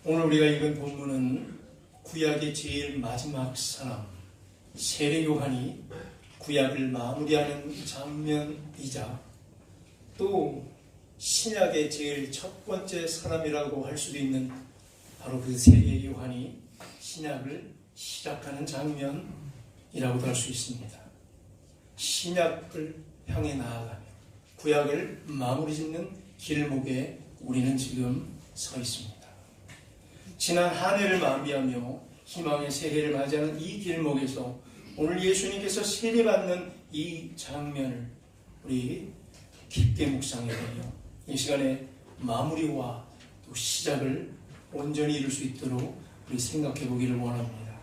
오늘 우리가 읽은 본문은 구약의 제일 마지막 사람 세례 요한이 구약을 마무리하는 장면이자 또 신약의 제일 첫 번째 사람이라고 할 수도 있는 바로 그 세례 요한이 신약을 시작하는 장면이라고도 할 수 있습니다. 신약을 향해 나아가며 구약을 마무리 짓는 길목에 우리는 지금 서 있습니다. 지난 한 해를 마무리하며 희망의 새해를 맞이하는 이 길목에서 오늘 예수님께서 세례받는 이 장면을 우리 깊게 묵상해보며 이 시간에 마무리와 또 시작을 온전히 이룰 수 있도록 우리 생각해 보기를 원합니다.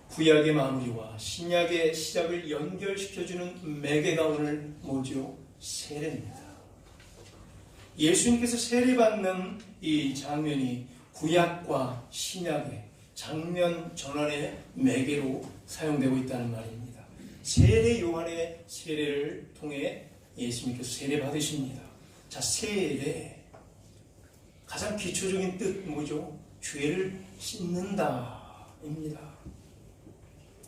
구약의 마무리와 신약의 시작을 연결시켜주는 매개가 오늘 뭐죠? 세례입니다. 예수님께서 세례받는 이 장면이 구약과 신약의 장면 전환의 매개로 사용되고 있다는 말입니다. 세례 요한의 세례를 통해 예수님께서 세례 받으십니다. 자, 세례 가장 기초적인 뜻 뭐죠? 죄를 씻는다입니다.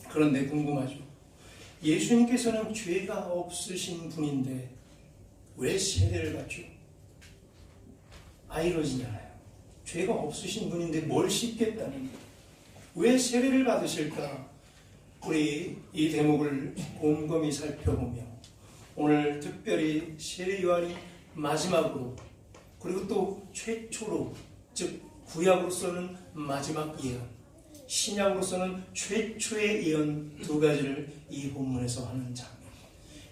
그런데 궁금하죠? 예수님께서는 죄가 없으신 분인데 왜 세례를 받죠? 아이러지잖아요. 죄가 없으신 분인데 뭘 씻겠다는 거예요. 왜 세례를 받으실까? 우리 이 대목을 곰곰이 살펴보며 오늘 특별히 세례 요한이 마지막으로 그리고 또 최초로 즉 구약으로서는 마지막 예언, 신약으로서는 최초의 예언 두 가지를 이 본문에서 하는 장면,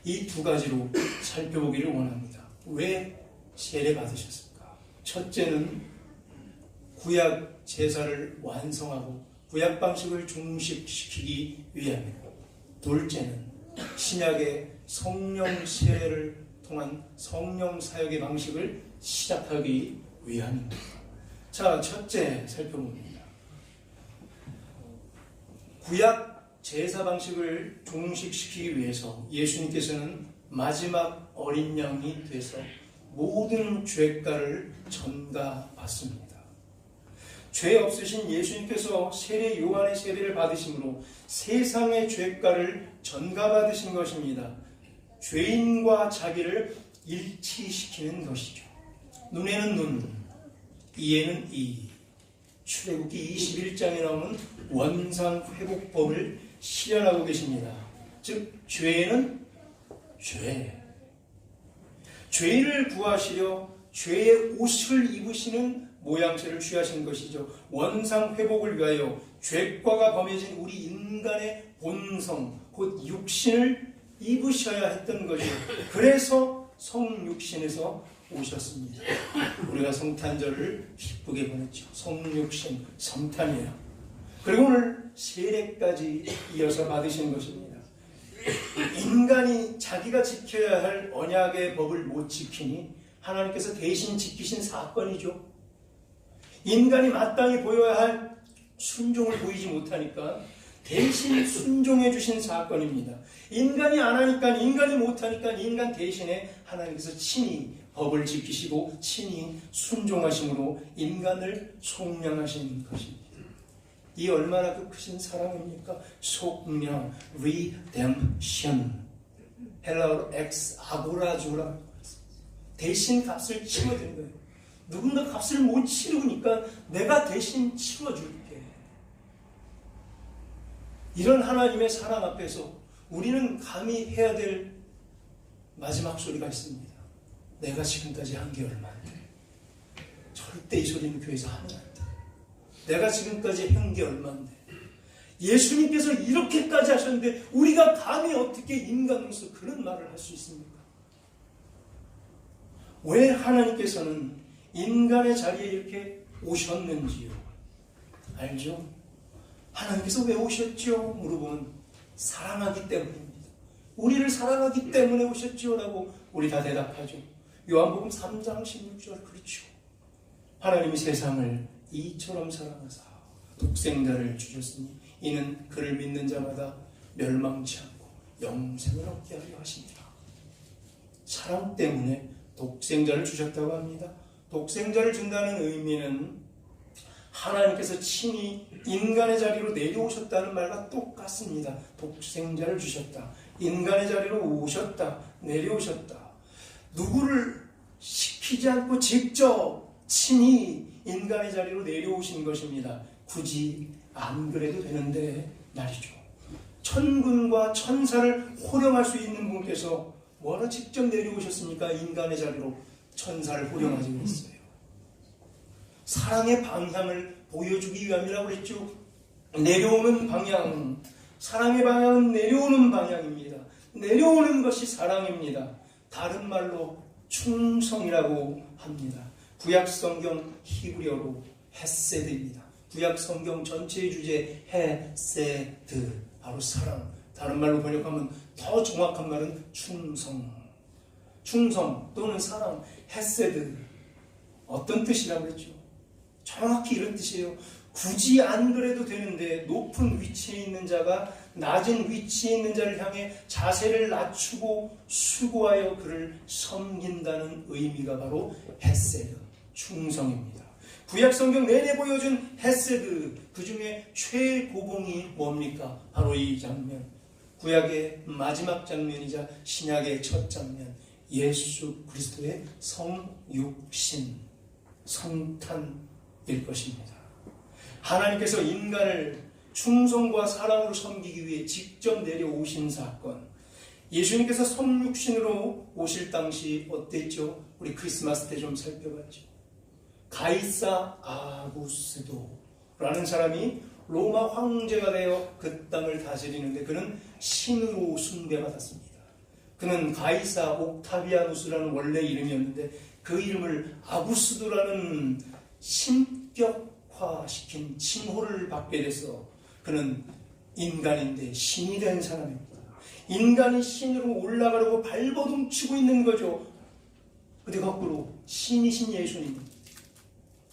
이 두 가지로 살펴보기를 원합니다. 왜 세례 받으셨을까? 첫째는 구약 제사를 완성하고 구약 방식을 종식시키기 위함이고, 둘째는 신약의 성령 세례를 통한 성령 사역의 방식을 시작하기 위함입니다. 자, 첫째 살펴봅니다. 구약 제사 방식을 종식시키기 위해서 예수님께서는 마지막 어린 양이 돼서 모든 죄가를 전가받습니다. 죄 없으신 예수님께서 세례 요한의 세례를 받으심으로 세상의 죄가를 전가받으신 것입니다. 죄인과 자기를 일치시키는 것이죠. 눈에는 눈, 이에는 이. 출애굽기 21장에 나오는 원상회복법을 실현하고 계십니다. 즉 죄에는 죄. 죄를 구하시려 죄의 옷을 입으시는 모양새를 취하신 것이죠. 원상회복을 위하여 죄과가 범해진 우리 인간의 본성, 곧 육신을 입으셔야 했던 것이죠. 그래서 성육신에서 오셨습니다. 우리가 성탄절을 기쁘게 보냈죠. 성육신, 성탄이에요. 그리고 오늘 세례까지 이어서 받으신 것입니다. 인간이 자기가 지켜야 할 언약의 법을 못 지키니 하나님께서 대신 지키신 사건이죠. 인간이 마땅히 보여야 할 순종을 보이지 못하니까 대신 순종해 주신 사건입니다. 인간이 안 하니까, 인간이 못하니까 인간 대신에 하나님께서 친히 법을 지키시고 친히 순종하심으로 인간을 속량하신 것입니다. 이 얼마나 그 크신 사랑입니까? 속량, redemption. 헬라어로 ex agorazo라고 대신 값을 치러드린 거예요. 누군가 값을 못 치르니까 내가 대신 치러줄게. 이런 하나님의 사랑 앞에서 우리는 감히 해야 될 마지막 소리가 있습니다. 내가 지금까지 한 게 얼마인데. 절대 이 소리는 교회에서 하면 안 돼. 내가 지금까지 한 게 얼마인데. 예수님께서 이렇게까지 하셨는데 우리가 감히 어떻게 인간으로서 그런 말을 할 수 있습니까? 왜 하나님께서는 인간의 자리에 이렇게 오셨는지요? 알죠? 하나님께서 왜 오셨죠? 물어보면 사랑하기 때문입니다. 우리를 사랑하기 때문에 오셨죠? 라고 우리 다 대답하죠. 요한복음 3장 16절 그렇죠. 하나님이 세상을 이처럼 사랑하사 독생자를 주셨으니 이는 그를 믿는 자마다 멸망치 않고 영생을 얻게 하려 하십니다. 사랑 때문에 독생자를 주셨다고 합니다. 독생자를 준다는 의미는 하나님께서 친히 인간의 자리로 내려오셨다는 말과 똑같습니다. 독생자를 주셨다. 인간의 자리로 오셨다. 내려오셨다. 누구를 시키지 않고 직접 친히 인간의 자리로 내려오신 것입니다. 굳이 안 그래도 되는데 말이죠. 천군과 천사를 호령할 수 있는 분께서 뭐하러 직접 내려오셨습니까? 인간의 자리로 천사를 호령하지 그랬어요. 사랑의 방향을 보여주기 위함이라고 그랬죠. 내려오는 방향, 사랑의 방향은 내려오는 방향입니다. 내려오는 것이 사랑입니다. 다른 말로 충성이라고 합니다. 구약성경 히브리어로 헤세드입니다. 구약성경 전체의 주제 헤세드, 바로 사랑. 다른 말로 번역하면 더 정확한 말은 충성. 충성 또는 사랑, 헤세드. 어떤 뜻이라고 그랬죠? 정확히 이런 뜻이에요. 굳이 안 그래도 되는데 높은 위치에 있는 자가 낮은 위치에 있는 자를 향해 자세를 낮추고 수고하여 그를 섬긴다는 의미가 바로 헤세드, 충성입니다. 구약성경 내내 보여준 헤세드, 그 중에 최고봉이 뭡니까? 바로 이 장면. 구약의 마지막 장면이자 신약의 첫 장면. 예수 그리스도의 성육신, 성탄일 것입니다. 하나님께서 인간을 충성과 사랑으로 섬기기 위해 직접 내려오신 사건. 예수님께서 성육신으로 오실 당시 어땠죠? 우리 크리스마스 때 좀 살펴봤죠. 가이사 아구스도라는 사람이 로마 황제가 되어 그 땅을 다스리는데 그는 신으로 숭배받았습니다. 그는 가이사 옥타비아누스라는 원래 이름이었는데 그 이름을 아구스도라는 신격화시킨 칭호를 받게 돼서 그는 인간인데 신이 된 사람입니다. 인간이 신으로 올라가려고 발버둥 치고 있는 거죠. 근데 거꾸로 신이신 예수님,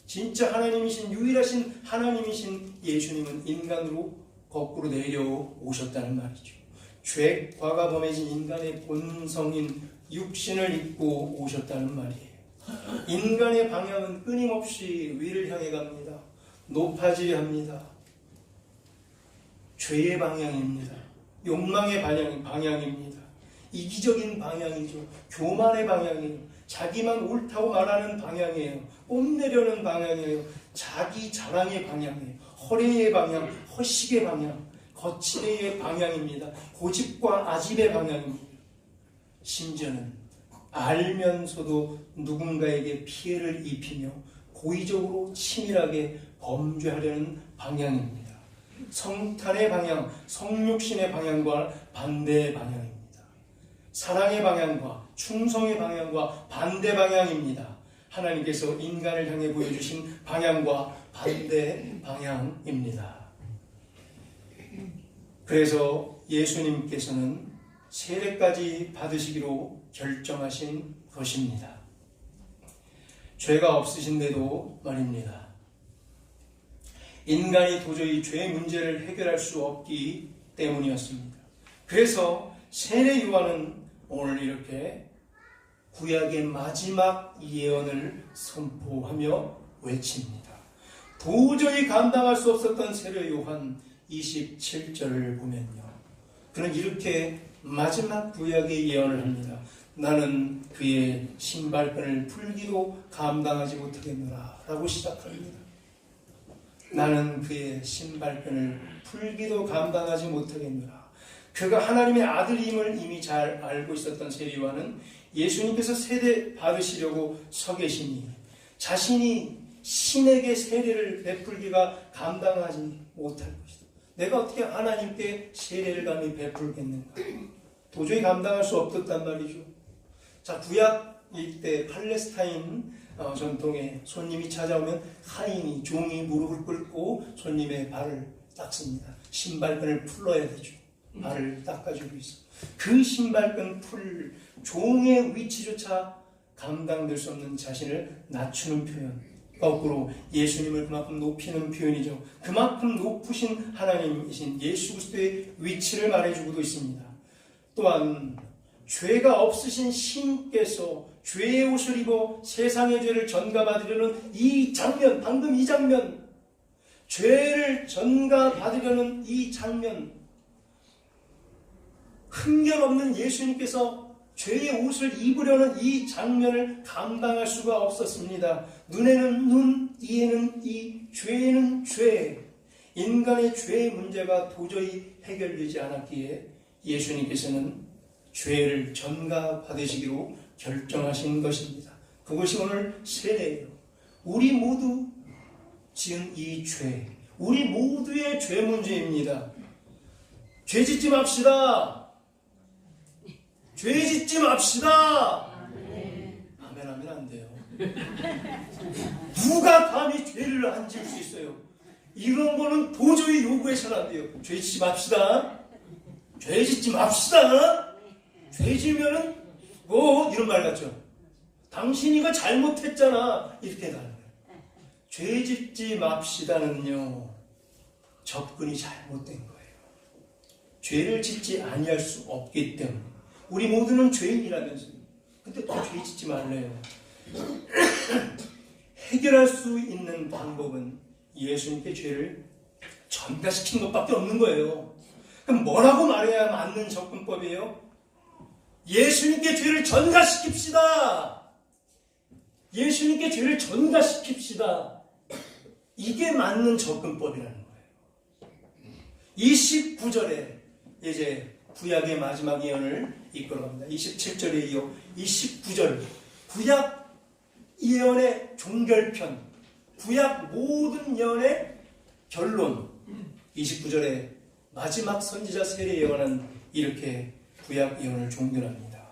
진짜 하나님이신 유일하신 하나님이신 예수님은 인간으로 거꾸로 내려오셨다는 말이죠. 죄과가 범해진 인간의 본성인 육신을 입고 오셨다는 말이에요. 인간의 방향은 끊임없이 위를 향해 갑니다. 높아지려 합니다. 죄의 방향입니다. 욕망의 방향입니다. 이기적인 방향이죠. 교만의 방향이에요. 자기만 옳다고 말하는 방향이에요. 뽐내려는 방향이에요. 자기 자랑의 방향이에요. 허례의 방향, 허식의 방향, 거칠의 방향입니다. 고집과 아집의 방향입니다. 심지어는 알면서도 누군가에게 피해를 입히며 고의적으로 치밀하게 범죄하려는 방향입니다. 성탄의 방향, 성육신의 방향과 반대의 방향입니다. 사랑의 방향과 충성의 방향과 반대 방향입니다. 하나님께서 인간을 향해 보여주신 방향과 반대 방향입니다. 그래서 예수님께서는 세례까지 받으시기로 결정하신 것입니다. 죄가 없으신데도 말입니다. 인간이 도저히 죄의 문제를 해결할 수 없기 때문이었습니다. 그래서 세례 요한은 오늘 이렇게 구약의 마지막 예언을 선포하며 외칩니다. 도저히 감당할 수 없었던 세례 요한 27절을 보면요. 그는 이렇게 마지막 구약의 예언을 합니다. 나는 그의 신발끈을 풀기도 감당하지 못하겠노라 라고 시작합니다. 나는 그의 신발끈을 풀기도 감당하지 못하겠노라. 그가 하나님의 아들임을 이미 잘 알고 있었던 세례 요한은 예수님께서 세례 받으시려고 서 계시니 자신이 신에게 세례를 베풀기가 감당하지 못할 것이다. 내가 어떻게 하나님께 세례를 감히 베풀겠는가? 도저히 감당할 수 없었단 말이죠. 자, 구약일 때 팔레스타인 전통에 손님이 찾아오면 하인이, 종이 무릎을 꿇고 손님의 발을 닦습니다. 신발끈을 풀러야 되죠. 발을 닦아주고 있어. 그 신발끈 풀 종의 위치조차 감당될 수 없는 자신을 낮추는 표현. 거꾸로 예수님을 그만큼 높이는 표현이죠. 그만큼 높으신 하나님이신 예수 그리스도의 위치를 말해주고도 있습니다. 또한 죄가 없으신 신께서 죄의 옷을 입어 세상의 죄를 전가받으려는 이 장면, 방금 이 장면, 죄를 전가받으려는 이 장면, 흠결 없는 예수님께서 죄의 옷을 입으려는 이 장면을 감당할 수가 없었습니다. 눈에는 눈, 이에는 이, 죄에는 죄. 인간의 죄의 문제가 도저히 해결되지 않았기에 예수님께서는 죄를 전가받으시기로 결정하신 것입니다. 그것이 오늘 세례예요. 우리 모두 지은 이 죄, 우리 모두의 죄 문제입니다. 죄 짓지 맙시다. 죄 짓지 맙시다. 아멘 하면 안 돼요. 누가 감히 죄를 안 지을 수 있어요? 이런 거는 도저히 요구해서는 안 돼요. 죄 짓지 맙시다. 죄 짓지 맙시다. 죄 지으면은 이런 말 같죠. 당신이 이거 잘못했잖아. 이렇게 가는 거예요. 죄 짓지 맙시다는요, 접근이 잘못된 거예요. 죄를 짓지 아니할 수 없기 때문에. 우리 모두는 죄인이라면서요. 근데 또 죄 짓지 말래요. 해결할 수 있는 방법은 예수님께 죄를 전가시키는 것밖에 없는 거예요. 그럼 뭐라고 말해야 맞는 접근법이에요? 예수님께 죄를 전가시킵시다. 예수님께 죄를 전가시킵시다. 이게 맞는 접근법이라는 거예요. 29절에 이제 구약의 마지막 예언을 이끌어갑니다. 27절에 이어 29절 구약 예언의 종결편, 구약 모든 예언의 결론. 29절에 마지막 선지자 세례 예언은 이렇게 구약 예언을 종결합니다.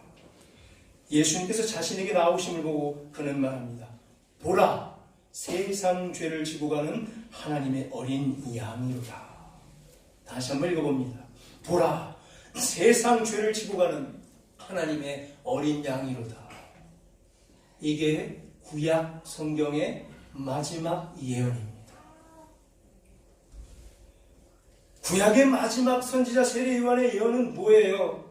예수님께서 자신에게 나오심을 보고 그는 말합니다. 보라, 세상 죄를 지고 가는 하나님의 어린 양이로다. 다시 한번 읽어봅니다. 보라, 세상 죄를 지고 가는 하나님의 어린 양이로다. 이게 구약 성경의 마지막 예언입니다. 구약의 마지막 선지자 세례 요한의 예언은 뭐예요?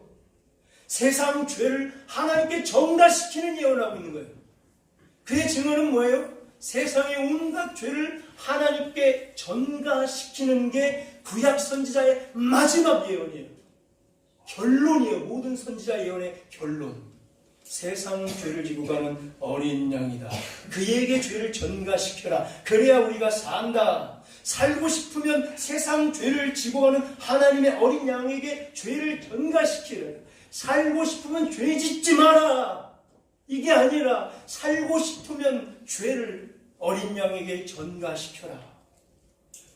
세상 죄를 하나님께 전가시키는 예언하고 있는 거예요. 그의 증언은 뭐예요? 세상의 온갖 죄를 하나님께 전가시키는 게 구약 선지자의 마지막 예언이에요. 결론이에요. 모든 선지자 예언의 결론. 세상 죄를 지고 가는 어린 양이다. 그에게 죄를 전가시켜라. 그래야 우리가 산다. 살고 싶으면 세상 죄를 지고 가는 하나님의 어린 양에게 죄를 전가시키라. 살고 싶으면 죄 짓지 마라. 이게 아니라 살고 싶으면 죄를 어린 양에게 전가시켜라.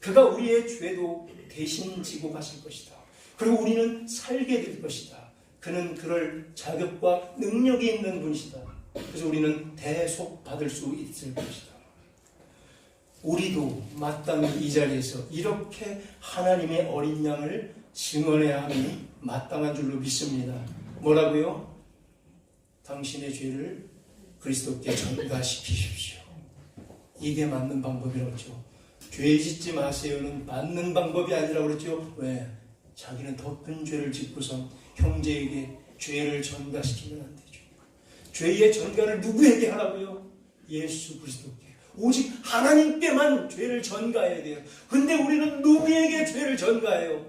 그가 우리의 죄도 대신 지고 가실 것이다. 그리고 우리는 살게 될 것이다. 그는 그럴 자격과 능력이 있는 분이시다. 그래서 우리는 대속받을 수 있을 것이다. 우리도 마땅히 이 자리에서 이렇게 하나님의 어린 양을 증언해야 함이 마땅한 줄로 믿습니다. 뭐라고요? 당신의 죄를 그리스도께 전가시키십시오. 이게 맞는 방법이라고 그랬죠. 죄 짓지 마세요는 맞는 방법이 아니라고 그랬죠. 왜? 자기는 더 큰 죄를 짓고서 형제에게 죄를 전가시키면 안 되죠. 죄의 전가를 누구에게 하라고요? 예수 그리스도께. 오직 하나님께만 죄를 전가해야 돼요. 근데 우리는 누구에게 죄를 전가해요?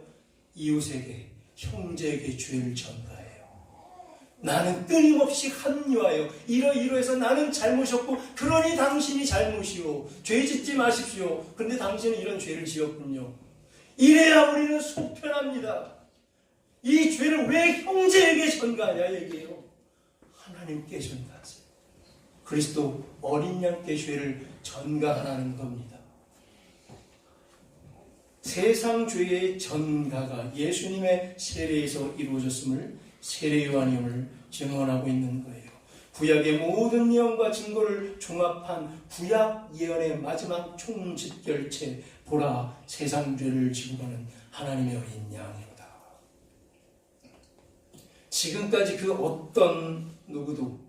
이웃에게, 형제에게 죄를 전가해요. 나는 끊임없이 합리화해요. 이러해서 나는 잘못이었고 그러니 당신이 잘못이요. 죄 짓지 마십시오. 근데 당신은 이런 죄를 지었군요. 이래야 우리는 속편합니다. 이 죄를 왜 형제에게 전가하냐 얘기해요. 하나님께 전가하세요. 그리스도 어린 양께 죄를 전가하라는 겁니다. 세상 죄의 전가가 예수님의 세례에서 이루어졌음을 세례 요한이 오늘 증언하고 있는 거예요. 구약의 모든 예언과 증거를 종합한 구약 예언의 마지막 총집결체. 보라, 세상 죄를 지고 가는 하나님의 어린 양이로다. 지금까지 그 어떤 누구도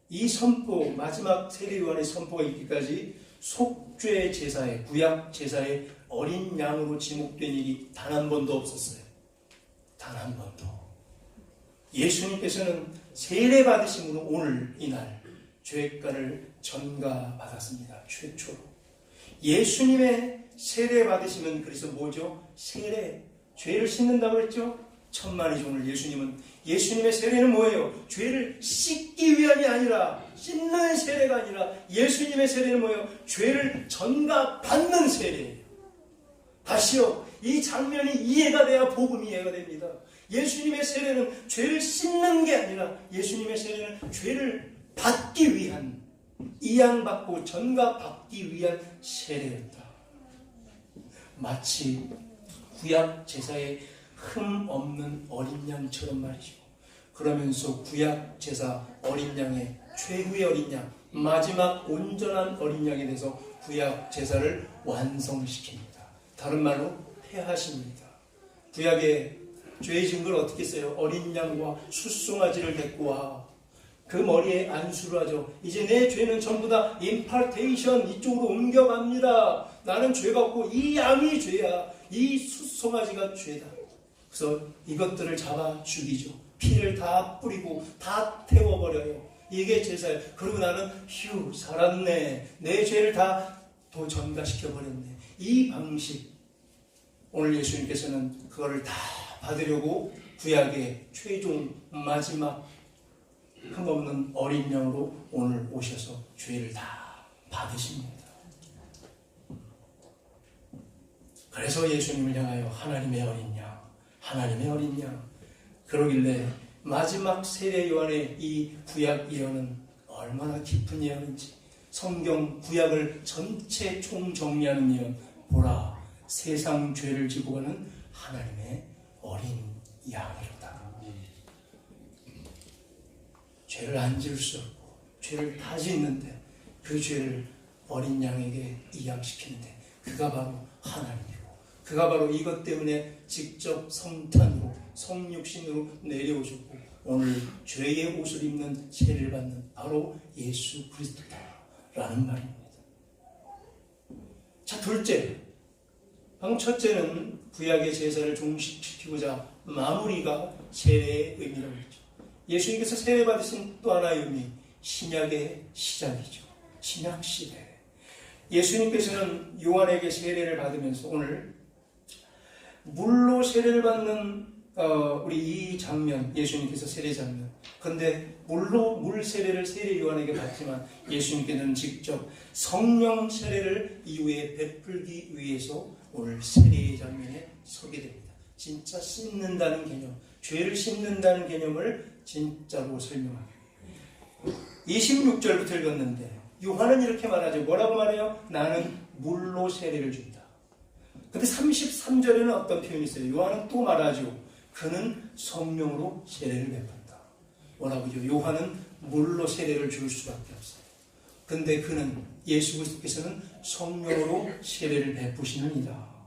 이 선포, 마지막 세례 요한의 선포가 있기까지 속죄 제사의, 구약 제사의 어린 양으로 지목된 일이 단 한 번도 없었어요. 단 한 번도. 예수님께서는 세례 받으심으로 오늘 이날 죄가를 전가받았습니다. 최초로. 예수님의 세례 받으시면 그래서 뭐죠? 세례, 죄를 씻는다고 했죠? 천만이죠. 오늘 예수님의 세례는 뭐예요? 죄를 씻기 위함이 아니라, 씻는 세례가 아니라, 예수님의 세례는 뭐예요? 죄를 전가받는 세례예요. 다시요, 이 장면이 이해가 돼야 복음이 이해가 됩니다. 예수님의 세례는 죄를 씻는 게 아니라, 예수님의 세례는 죄를 받기 위한, 이양받고 전가받기 위한 세례였다. 마치 구약 제사의 흠 없는 어린 양처럼 말이죠. 그러면서 구약 제사 어린 양의 최후의 어린 양, 마지막 온전한 어린 양에 대해서 구약 제사를 완성시킵니다. 다른 말로 폐하십니다. 구약의 죄의 증거를 어떻게 써요? 어린 양과 숫송아지를 데리고 와. 그 머리에 안수를 하죠. 이제 내 죄는 전부 다 임파테이션, 이쪽으로 옮겨갑니다. 나는 죄가 없고 이 양이 죄야. 이 숫송아지가 죄다. 그래서 이것들을 잡아 죽이죠. 피를 다 뿌리고 다 태워버려요. 이게 제사예요. 그리고 나는 휴, 살았네. 내 죄를 다 전가시켜버렸네. 이 방식, 오늘 예수님께서는 그거를 다 받으려고 구약의 최종 마지막 흠없는 어린 양으로 오늘 오셔서 죄를 다 받으십니다. 그래서 예수님을 향하여 하나님의 어린 양, 하나님의 어린 양, 그러길래 마지막 세례 요한의 이 구약 예언은 얼마나 깊은 예언인지, 성경 구약을 전체 총정리하는 예언, 보라, 세상 죄를 지고 가는 하나님의 어린 양이로다. 죄를 안 지을 수 없고 죄를 다 짓는데 그 죄를 어린 양에게 이양시키는데 그가 바로 하나님이고, 그가 바로 이것 때문에 직접 성탄으로 성육신으로 내려오셨고 오늘 죄의 옷을 입는 세례를 받는 바로 예수 그리스도다라는 말입니다. 자, 둘째, 방금 첫째는 구약의 제사를 종식시키고자 마무리가 세례의 의미라고 했죠. 예수님께서 세례 받으신 또 하나의 의미, 신약의 시작이죠. 신약 시대. 예수님께서는 요한에게 세례를 받으면서 오늘 물로 세례를 받는 우리 이 장면, 예수님께서 세례 장면. 그런데 물 세례를 세례 요한에게 받지만 예수님께서는 직접 성령 세례를 이후에 베풀기 위해서 오늘 세례의 장면에 서게 됩니다. 진짜 씻는다는 개념, 죄를 씻는다는 개념을 진짜로 설명하기 위해 26절부터 읽었는데 요한은 이렇게 말하죠. 뭐라고 말해요? 나는 물로 세례를 준다. 근데 33절에는 어떤 표현이 있어요? 요한은 또 말하죠. 그는 성령으로 세례를 베푼다. 뭐라고요? 요한은 물로 세례를 줄 수밖에 없어요. 근데 그는, 예수 그리스도께서는 성령으로 세례를 베푸시느니라.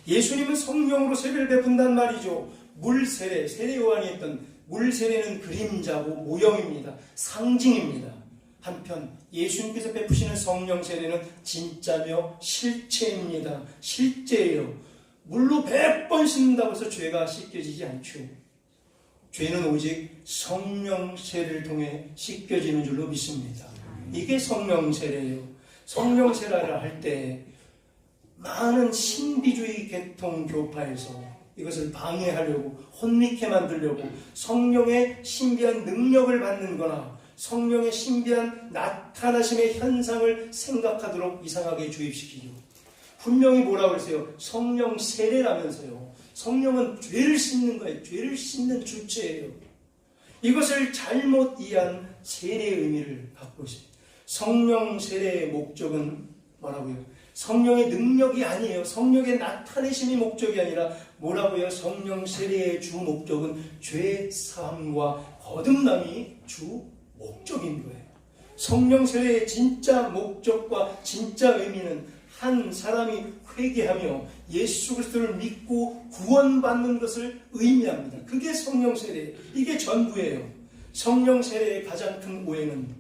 예수님은 성령으로 세례를 베푼단 말이죠. 물 세례, 세례 요한이 했던 물 세례는 그림자고 모형입니다. 상징입니다. 한편 예수님께서 베푸시는 성령 세례는 진짜며 실체입니다. 실제예요. 물로 100번 씻는다고 해서 죄가 씻겨지지 않죠. 죄는 오직 성령 세례를 통해 씻겨지는 줄로 믿습니다. 이게 성령 세례예요. 성령 세례를 할 때 많은 신비주의 계통 교파에서 이것을 방해하려고, 혼미케 만들려고 성령의 신비한 능력을 받는 거나 성령의 신비한 나타나심의 현상을 생각하도록 이상하게 주입시키죠. 분명히 뭐라고 그랬어요? 성령 세례라면서요. 성령은 죄를 씻는 거예요. 죄를 씻는 주체예요. 이것을 잘못 이해한 세례의 의미를 갖고 있어요. 성령 세례의 목적은 뭐라고요? 성령의 능력이 아니에요. 성령의 나타내심이 목적이 아니라 뭐라고요? 성령 세례의 주 목적은 죄 사함과 거듭남이 주 목적인 거예요. 성령 세례의 진짜 목적과 진짜 의미는 한 사람이 회개하며 예수 그리스도를 믿고 구원받는 것을 의미합니다. 그게 성령 세례예요. 이게 전부예요. 성령 세례의 가장 큰 오해는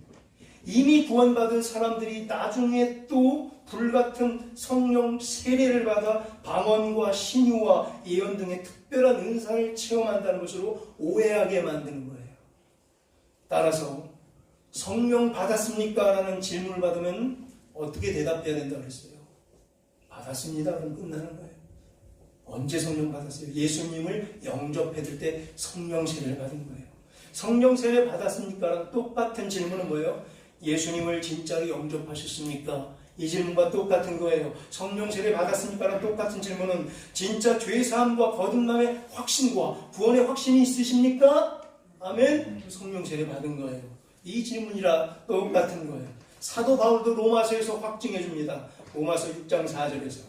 이미 구원받은 사람들이 나중에 또 불같은 성령 세례를 받아 방언과 신유와 예언 등의 특별한 은사를 체험한다는 것으로 오해하게 만드는 거예요. 따라서 성령 받았습니까? 라는 질문을 받으면 어떻게 대답해야 된다고 그랬어요? 받았습니다. 그럼 끝나는 거예요. 언제 성령 받았어요? 예수님을 영접해줄 때 성령 세례를 받은 거예요. 성령 세례 받았습니까? 똑같은 질문은 뭐예요? 예수님을 진짜로 영접하셨습니까? 이 질문과 똑같은 거예요. 성령 세례 받았습니까? 똑같은 질문은 진짜 죄사함과 거듭남의 확신과 구원의 확신이 있으십니까? 아멘? 성령 세례 받은 거예요. 이 질문이라 똑같은 거예요. 사도 바울도 로마서에서 확증해 줍니다. 로마서 6장 4절에서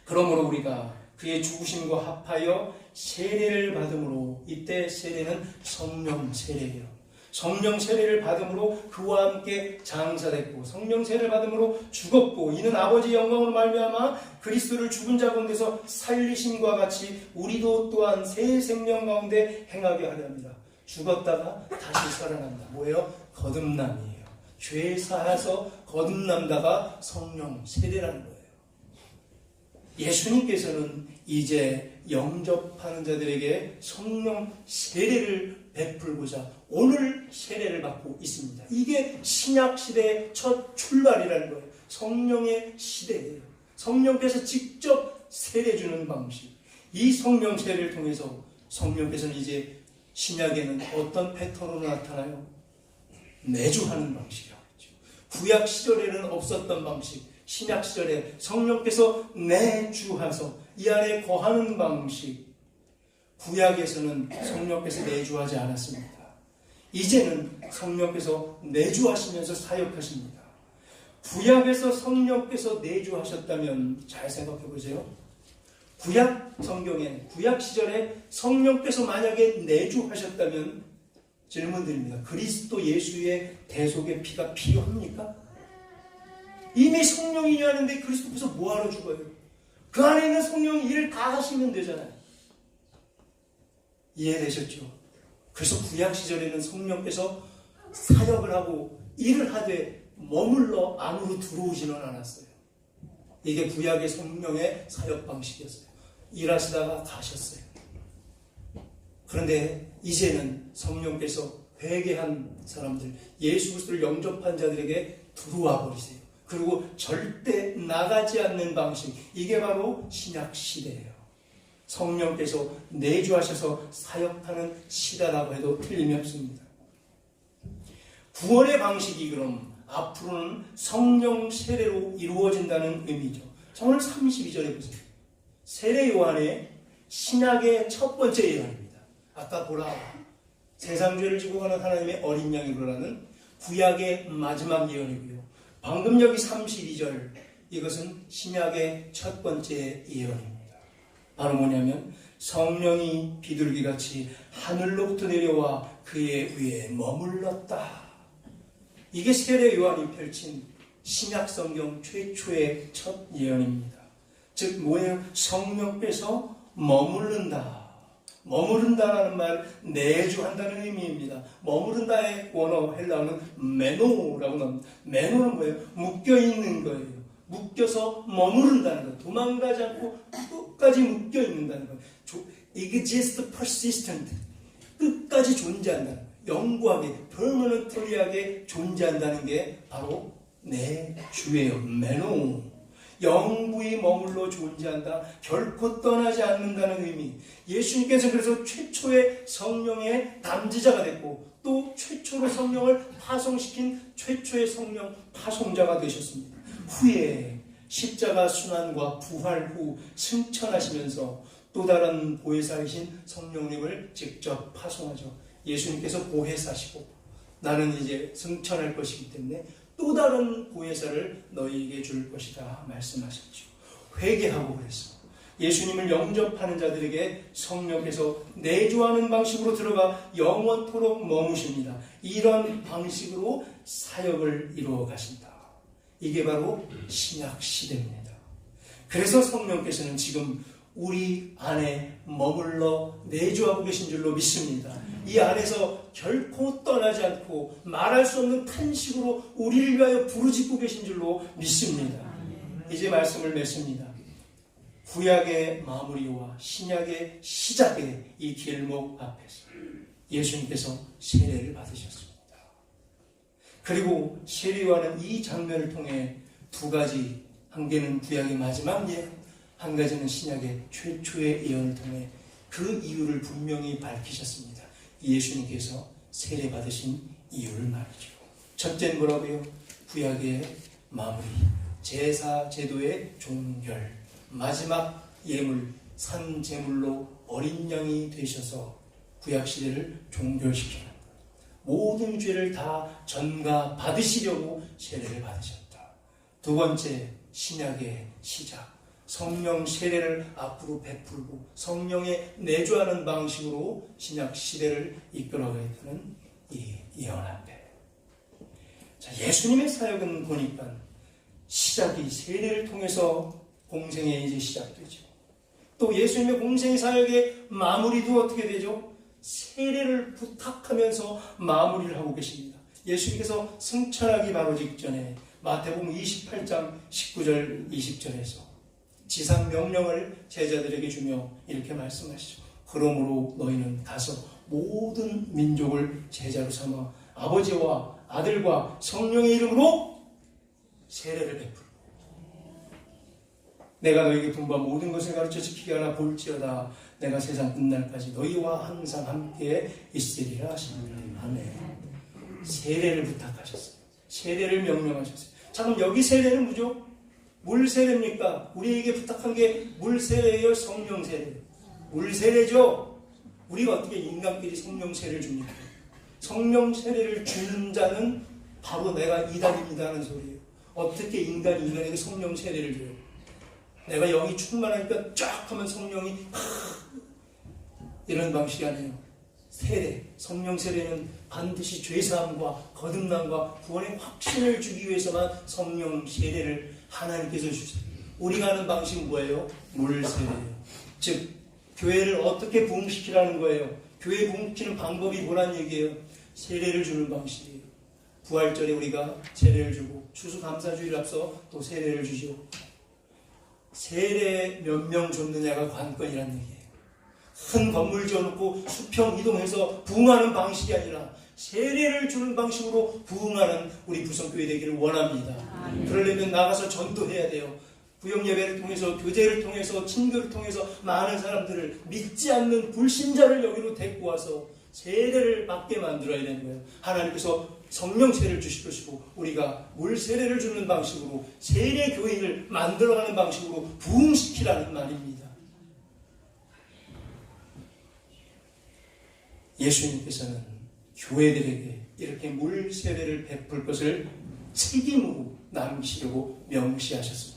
그러므로 우리가 그의 죽으심과 합하여 세례를 받음으로, 이때 세례는 성령 세례예요. 성령 세례를 받음으로 그와 함께 장사됐고, 성령 세례를 받음으로 죽었고, 이는 아버지의 영광으로 말미암아 그리스도를 죽은 자 가운데서 살리심과 같이 우리도 또한 새 생명 가운데 행하게 하려 합니다. 죽었다가 다시 살아난다. 뭐예요? 거듭남이에요. 죄 사해서 거듭남다가 성령 세례라는 거예요. 예수님께서는 이제 영접하는 자들에게 성령 세례를 베풀고자 오늘 세례를 받고 있습니다. 이게 신약 시대의 첫 출발이라는 거예요. 성령의 시대예요. 성령께서 직접 세례 주는 방식. 이 성령 세례를 통해서 성령께서는 이제 신약에는 어떤 패턴으로 나타나요? 내주하는 방식이라고 했죠. 구약 시절에는 없었던 방식. 신약 시절에 성령께서 내주하서 이 안에 거하는 방식. 구약에서는 성령께서 내주하지 않았습니다. 이제는 성령께서 내주하시면서 사역하십니다. 구약에서 성령께서 내주하셨다면 잘 생각해 보세요. 구약 성경에, 구약 시절에 성령께서 만약에 내주하셨다면 질문 드립니다. 그리스도 예수의 대속의 피가 필요합니까? 이미 성령이 하는데 그리스도께서 뭐하러 죽어요? 그 안에 있는 성령이 일을 다 하시면 되잖아요. 이해되셨죠? 그래서 구약 시절에는 성령께서 사역을 하고 일을 하되 머물러 안으로 들어오지는 않았어요. 이게 구약의 성령의 사역 방식이었어요. 일하시다가 가셨어요. 그런데 이제는 성령께서 회개한 사람들, 예수 그리스도를 영접한 자들에게 들어와 버리세요. 그리고 절대 나가지 않는 방식, 이게 바로 신약 시대예요. 성령께서 내주하셔서 사역하는 시대라고 해도 틀림이 없습니다. 구원의 방식이 그럼 앞으로는 성령 세례로 이루어진다는 의미죠. 오늘 32절에 보세요. 세례 요한의 신약의 첫 번째 예언입니다. 아까 보라, 세상 죄를 지고 가는 하나님의 어린 양이로라는 구약의 마지막 예언이고요. 방금 여기 32절, 이것은 신약의 첫 번째 예언입니다. 바로 뭐냐면 성령이 비둘기같이 하늘로부터 내려와 그의 위에 머물렀다. 이게 세례 요한이 펼친 신약 성경 최초의 첫 예언입니다. 즉 뭐예요? 성령께서 머무른다. 머무른다라는 말, 내주한다는 의미입니다. 머무른다의 원어 헬라어는 메노라고 나옵니다. 메노는 뭐예요? 묶여있는 거예요. 묶여서 머무른다는 거예요. 도망가지 않고 끝까지 묶여있는다는 거예요. exist persistent, 끝까지 존재한다는 거예요. 영구하게, permanently하게 존재한다는 게 바로 내 주예요. 메노. 영구히 머물러 존재한다. 결코 떠나지 않는다는 의미. 예수님께서 그래서 최초의 성령의 담지자가 됐고 또 최초로 성령을 파송시킨 최초의 성령 파송자가 되셨습니다. 후에 십자가 순환과 부활 후 승천하시면서 또 다른 보혜사이신 성령님을 직접 파송하죠. 예수님께서 보혜사시고 나는 이제 승천할 것이기 때문에 또 다른 보혜사를 너희에게 줄 것이다 말씀하셨죠. 회개하고 그랬어. 예수님을 영접하는 자들에게 성령께서 내주하는 방식으로 들어가 영원토록 머무십니다. 이런 방식으로 사역을 이루어 가신다. 이게 바로 신약 시대입니다. 그래서 성령께서는 지금 우리 안에 머물러 내주하고 계신 줄로 믿습니다. 이 안에서 결코 떠나지 않고 말할 수 없는 탄식으로 우리를 위하여 부르짖고 계신 줄로 믿습니다. 이제 말씀을 맺습니다. 구약의 마무리와 신약의 시작의 이 길목 앞에서 예수님께서 세례를 받으셨습니다. 그리고 세례요한은 이 장면을 통해 두 가지 한 개는 구약의 마지막 예언, 한 가지는 신약의 최초의 예언을 통해 그 이유를 분명히 밝히셨습니다. 예수님께서 세례 받으신 이유를 말이죠. 첫째는 뭐라고요? 구약의 마무리, 제사 제도의 종결, 마지막 예물 산 제물로 어린 양이 되셔서 구약 시대를 종결시키는 것. 모든 죄를 다 전가 받으시려고 세례를 받으셨다. 두 번째, 신약의 시작, 성령 세례를 앞으로 베풀고 성령에 내주하는 방식으로 신약 시대를 이끌어가겠다는 이 예언한데, 자, 예수님의 사역은 보니까 시작이 세례를 통해서 공생에 이제 시작되죠. 또 예수님의 공생의 사역의 마무리도 어떻게 되죠? 세례를 부탁하면서 마무리를 하고 계십니다. 예수님께서 승천하기 바로 직전에 마태복음 28장 19절 20절에서 지상 명령을 제자들에게 주며 이렇게 말씀하시죠. 그러므로 너희는 가서 모든 민족을 제자로 삼아 아버지와 아들과 성령의 이름으로 세례를 베풀고 내가 너희에게 분부한 모든 것을 가르쳐 지키게 하나 볼지어다 내가 세상 끝날까지 너희와 항상 함께 있으리라 하십니다. 아멘. 세례를 부탁하셨어요. 세례를 명령하셨어요. 자, 그럼 여기 세례는 뭐죠? 물 세례입니까? 우리에게 부탁한 게 물 세례예요? 성령 세례예요? 물 세례죠? 우리가 어떻게 인간끼리 성령 세례를 줍니까? 성령 세례를 주는 자는 바로 내가 이단입니다 하는 소리예요. 어떻게 인간이 인간에게 성령 세례를 줘요? 내가 영이 충만하니까 쫙 하면 성령이 이런 방식이 아니에요. 세례, 성령 세례는 반드시 죄사함과 거듭남과 구원의 확신을 주기 위해서만 성령 세례를 하나님께서 주세요. 우리가 하는 방식은 뭐예요? 물 세례예요. 즉 교회를 어떻게 부흥시키라는 거예요. 교회 부흥시키는 방법이 뭐란 얘기예요? 세례를 주는 방식이에요. 부활절에 우리가 세례를 주고 추수감사주의를 앞서 또 세례를 주죠. 세례 몇 명 줬느냐가 관건이라는 얘기예요. 큰 건물 지어놓고 수평 이동해서 부흥하는 방식이 아니라 세례를 주는 방식으로 부흥하는 우리 부성교회 되기를 원합니다. 그러려면 나가서 전도해야 돼요. 구역예배를 통해서, 교제를 통해서, 친교를 통해서 많은 사람들을, 믿지 않는 불신자를 여기로 데리고 와서 세례를 받게 만들어야 되는 거예요. 하나님께서 성령 세례를 주실 것이고 우리가 물 세례를 주는 방식으로 세례 교인을 만들어가는 방식으로 부흥시키라는 말입니다. 예수님께서는 교회들에게 이렇게 물 세례를 베풀 것을 책임으로 남기시려고 명시하셨습니다.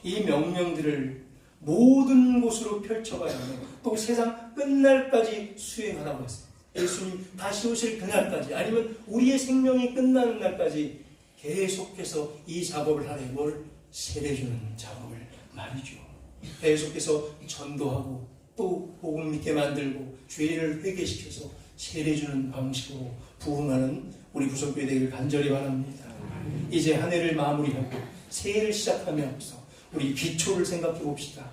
이 명령들을 모든 곳으로 펼쳐가야 하며 또 세상 끝날까지 수행하라고 했습니다. 예수님 다시 오실 그날까지 아니면 우리의 생명이 끝나는 날까지 계속해서 이 작업을 하래. 뭘? 세례 주는 작업을 말이죠. 계속해서 전도하고 또 복음 믿게 만들고 죄인을 회개시켜서 세례 주는 방식으로 부흥하는 우리 부속교회 되기를 간절히 바랍니다. 이제 한 해를 마무리하고 새해를 시작하면서 우리 기초를 생각해 봅시다.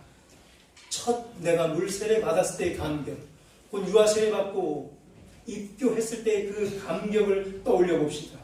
첫 내가 물 세례 받았을 때의 감격, 곧 유아 세례 받고 입교했을 때의 그 감격을 떠올려 봅시다.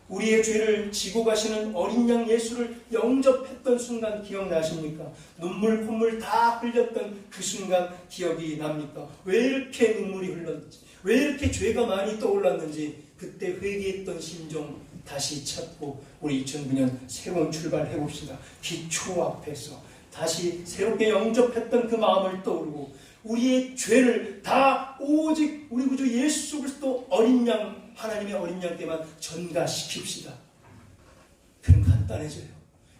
우리의 죄를 지고 가시는 어린 양 예수를 영접했던 순간 기억나십니까? 눈물 콧물 다 흘렸던 그 순간 기억이 납니까? 왜 이렇게 눈물이 흘렀는지, 왜 이렇게 죄가 많이 떠올랐는지 그때 회개했던 심정 다시 찾고 우리 2009년 새로운 출발해 봅시다. 기초 앞에서 다시 새롭게 영접했던 그 마음을 떠오르고 우리의 죄를 다 오직 우리 구주 예수 그리스도 어린 양, 하나님의 어린 양께만 전가시킵시다. 그럼 간단해져요.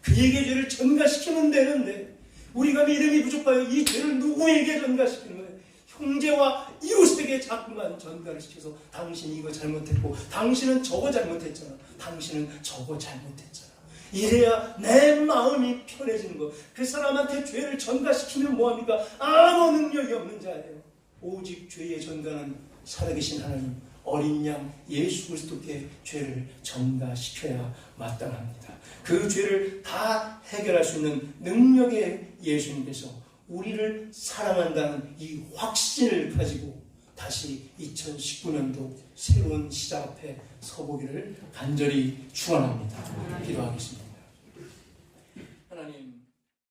그에게 죄를 전가시키면 되는데 우리가 믿음이 부족하여 이 죄를 누구에게 전가시키는 거예요? 형제와 이웃에게 자꾸만 전가를 시켜서 당신 이거 잘못했고 당신은 저거 잘못했잖아. 당신은 저거 잘못했잖아. 이래야 내 마음이 편해지는 거. 그 사람한테 죄를 전가시키면 뭐합니까? 아무 능력이 없는 자예요. 오직 죄의 전가는 살아계신 하나님 어린 양 예수 그리스도께 죄를 전가시켜야 마땅합니다. 그 죄를 다 해결할 수 있는 능력의 예수님께서 우리를 사랑한다는 이 확신을 가지고 다시 2019년도 새로운 시작 앞에 서보기를 간절히 축원합니다. 기도하겠습니다.